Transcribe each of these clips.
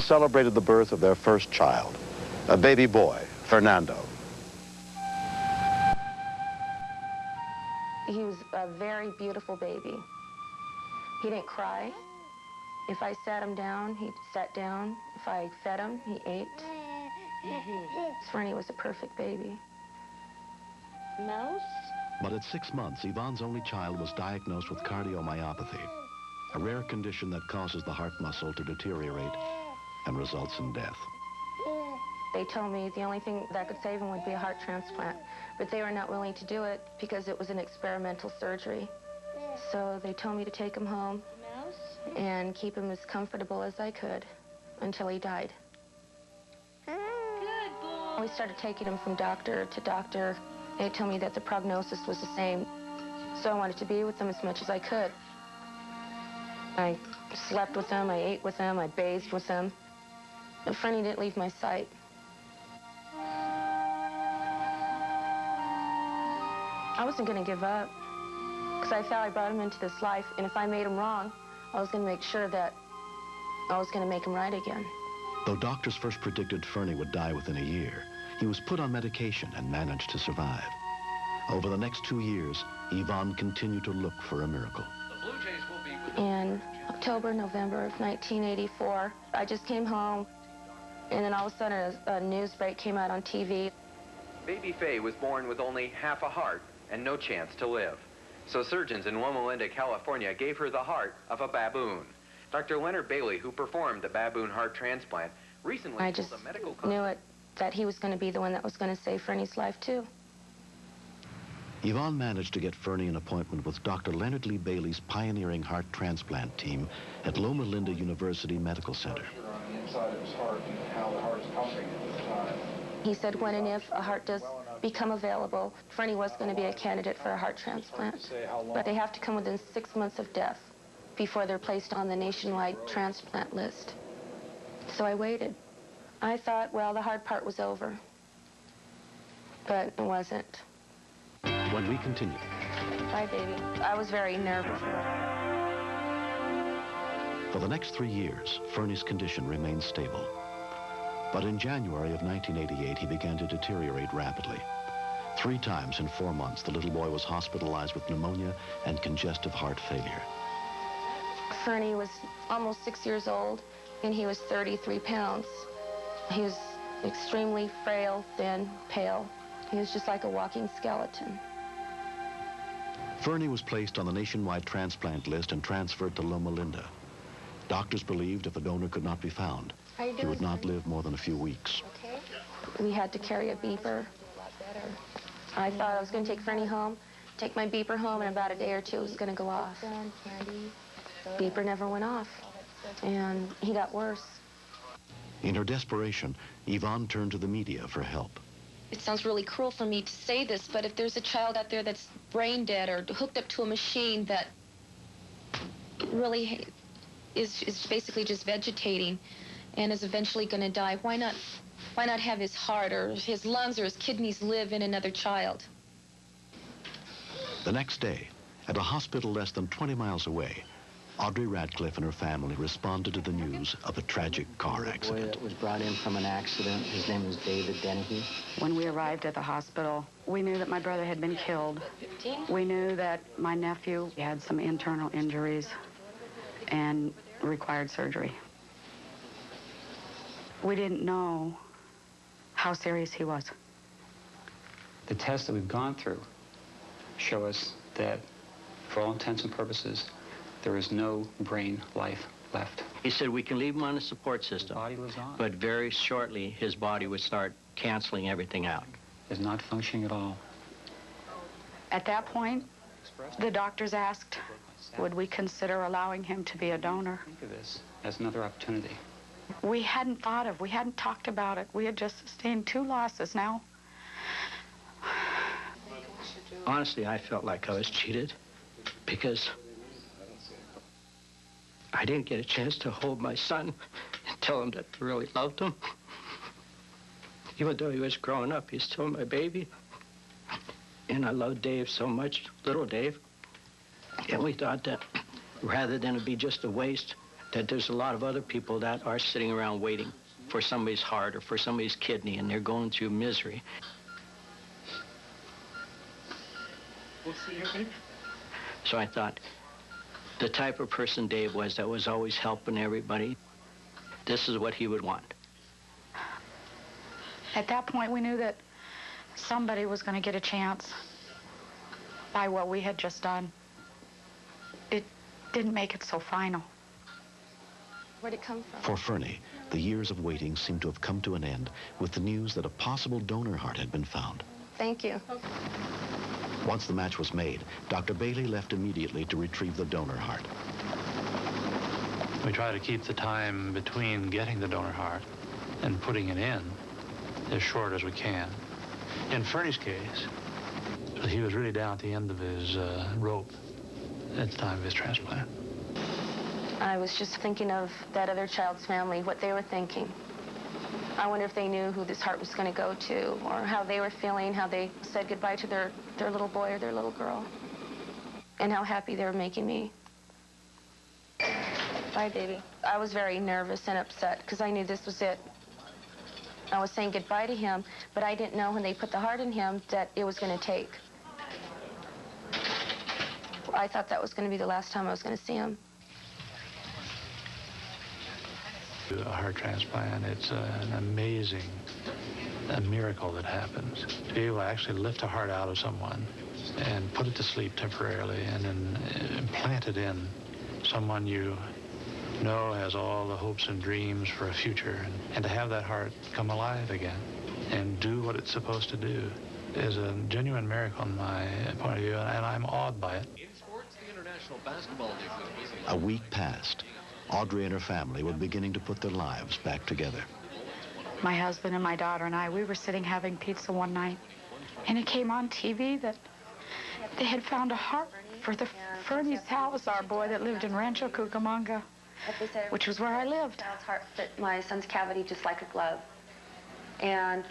celebrated the birth of their first child, a baby boy, Fernando. He was a very beautiful baby. He didn't cry. If I sat him down, he sat down. If I fed him, he ate. Fernie was a perfect baby. Mouse? But at 6 months, Yvonne's only child was diagnosed with cardiomyopathy, a rare condition that causes the heart muscle to deteriorate and results in death. They told me the only thing that could save him would be a heart transplant, but they were not willing to do it because it was an experimental surgery. So they told me to take him home and keep him as comfortable as I could until he died. Good boy. We started taking him from doctor to doctor. They told me that the prognosis was the same, so I wanted to be with him as much as I could. I slept with him, I ate with him, I bathed with him. But Fernie didn't leave my sight. I wasn't going to give up, because I felt I brought him into this life, and if I made him wrong, I was going to make sure that I was going to make him right again. Though doctors first predicted Fernie would die within a year, he was put on medication and managed to survive. Over the next 2 years, Yvonne continued to look for a miracle. In October, November of 1984, I just came home, and then all of a sudden a news break came out on TV. Baby Faye was born with only half a heart and no chance to live. So surgeons in Loma Linda, California gave her the heart of a baboon. Dr. Leonard Bailey, who performed the baboon heart transplant, recently I just told a medical knew it, that he was going to be the one that was going to save Fernie's life, too. Yvonne managed to get Fernie an appointment with Dr. Leonard Lee Bailey's pioneering heart transplant team at Loma Linda University Medical Center. He said when and if a heart does become available, Fernie was going to be a candidate for a heart transplant. But they have to come within 6 months of death before they're placed on the nationwide transplant list. So I waited. I thought, well, the hard part was over. But it wasn't. When we continue. Bye, baby. I was very nervous. For the next 3 years, Fernie's condition remained stable. But in January of 1988, he began to deteriorate rapidly. 3 times in 4 months, the little boy was hospitalized with pneumonia and congestive heart failure. Fernie was almost 6 years old, and he was 33 pounds. He was extremely frail, thin, pale. He was just like a walking skeleton. Fernie was placed on the nationwide transplant list and transferred to Loma Linda. Doctors believed if a donor could not be found, he would not live more than a few weeks. Okay. We had to carry a beeper. I thought I was going to take Fernie home, take my beeper home, and about a day or two it was going to go off. Beeper never went off, and he got worse. In her desperation, Yvonne turned to the media for help. It sounds really cruel for me to say this, but if there's a child out there that's brain dead or hooked up to a machine that really is basically just vegetating and is eventually going to die, why not have his heart or his lungs or his kidneys live in another child? The next day, at a hospital less than 20 miles away, Audrey Radcliffe and her family responded to the news of a tragic car accident. Boy was brought in from an accident. His name was David Dennehy. When we arrived at the hospital, we knew that my brother had been killed. We knew that my nephew had some internal injuries and required surgery. We didn't know how serious he was. The tests that we've gone through show us that, for all intents and purposes, there is no brain life left. He said we can leave him on a support system, His body lives on. but very shortly his body would start canceling everything out. Is not functioning at all. At that point, the doctors asked, would we consider allowing him to be a donor? Think of this as another opportunity. We hadn't talked about it. We had just sustained 2 losses now. Honestly, I felt like I was cheated because I didn't get a chance to hold my son and tell him that I really loved him. Even though he was growing up, he's still my baby. And I love Dave so much, little Dave. And we thought that rather than it be just a waste, that there's a lot of other people that are sitting around waiting for somebody's heart or for somebody's kidney, and they're going through misery. So I thought, the type of person Dave was that was always helping everybody, this is what he would want. At that point, we knew that somebody was going to get a chance by what we had just done. It didn't make it so final. Where'd it come from? For Fernie, the years of waiting seemed to have come to an end with the news that a possible donor heart had been found. Thank you. Once the match was made, Dr. Bailey left immediately to retrieve the donor heart. We try to keep the time between getting the donor heart and putting it in as short as we can. In Fernie's case, he was really down at the end of his rope at the time of his transplant. I was just thinking of that other child's family, what they were thinking. I wonder if they knew who this heart was going to go to, or how they were feeling, how they said goodbye to their little boy or their little girl, and how happy they were making me. Bye, baby. I was very nervous and upset because I knew this was it. I was saying goodbye to him, but I didn't know when they put the heart in him that it was going to take. I thought that was going to be the last time I was going to see him. A heart transplant, it's an amazing miracle that happens. To be able to actually lift a heart out of someone and put it to sleep temporarily and then implant it in someone you know has all the hopes and dreams for a future, and to have that heart come alive again and do what it's supposed to do is a genuine miracle in my point of view, and I'm awed by it. In sports, the International Basketball League was busy. A week passed. Audrey and her family were beginning to put their lives back together. My husband and my daughter and I, we were sitting having pizza one night, and it came on TV that they had found a heart for the Fernie Salazar boy that lived in Rancho Cucamonga, which was where I lived. Child's heart fit my son's cavity just like a glove. And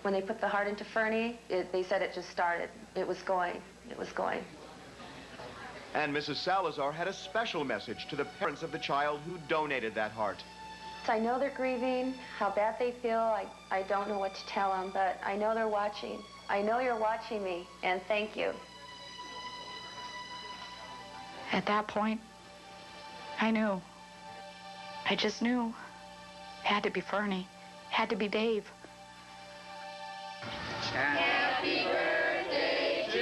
when they put the heart into Fernie, they said it just started. It was going. It was going. And Mrs. Salazar had a special message to the parents of the child who donated that heart. I know they're grieving, how bad they feel. I don't know what to tell them, but I know they're watching. I know you're watching me, and thank you. At that point, I knew. I just knew. It had to be Fernie. It had to be Dave. Happy birthday to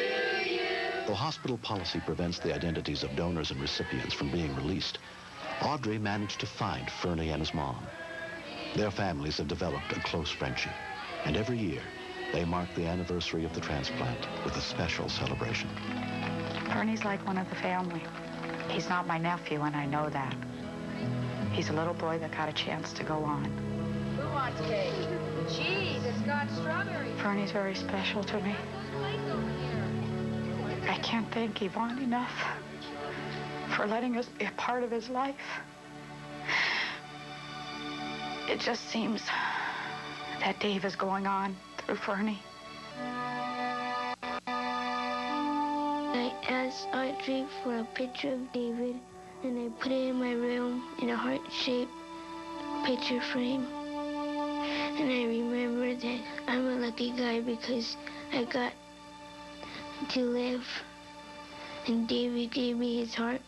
you. Though hospital policy prevents the identities of donors and recipients from being released, Audrey managed to find Fernie and his mom. Their families have developed a close friendship, and every year they mark the anniversary of the transplant with a special celebration. Fernie's like one of the family. He's not my nephew, and I know that. He's a little boy that got a chance to go on. Who wants cake? Cheese, it's got strawberries. Fernie's very special to me. I can't thank Yvonne enough for letting us be a part of his life. It just seems that Dave is going on through Fernie. I asked Audrey for a picture of David, and I put it in my room in a heart-shaped picture frame. And I remember that I'm a lucky guy because I got to live, and David gave me his heart.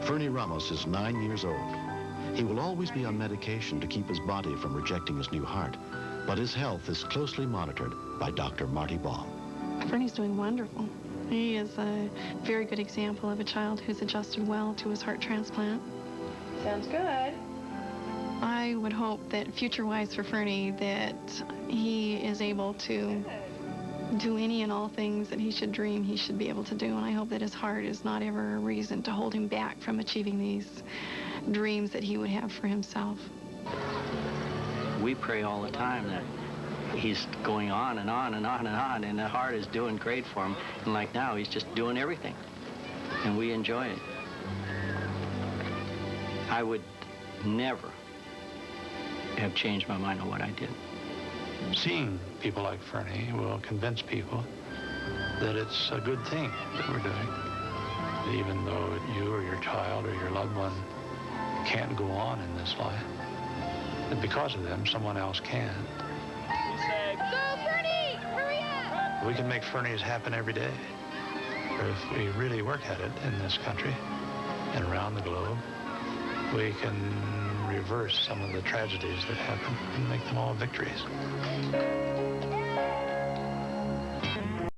Fernie Ramos is 9 years old. He will always be on medication to keep his body from rejecting his new heart, but his health is closely monitored by Dr. Marty Baum. Fernie's doing wonderful. He is a very good example of a child who's adjusted well to his heart transplant. Sounds good. I would hope that future-wise for Fernie that he is able to do any and all things that he should dream he should be able to do, and I hope that his heart is not ever a reason to hold him back from achieving these dreams that he would have for himself. We pray all the time that he's going on and on and on and on, and the heart is doing great for him. And like now, he's just doing everything, and we enjoy it. I would never have changed my mind on what I did. Seeing people like Fernie will convince people that it's a good thing that we're doing. even though you or your child or your loved one can't go on in this life, that because of them, someone else can. Go, Fernie! Hurry up! We can make fernies happen every day. If we really work at it in this country and around the globe, we can reverse some of the tragedies that happen and make them all victories.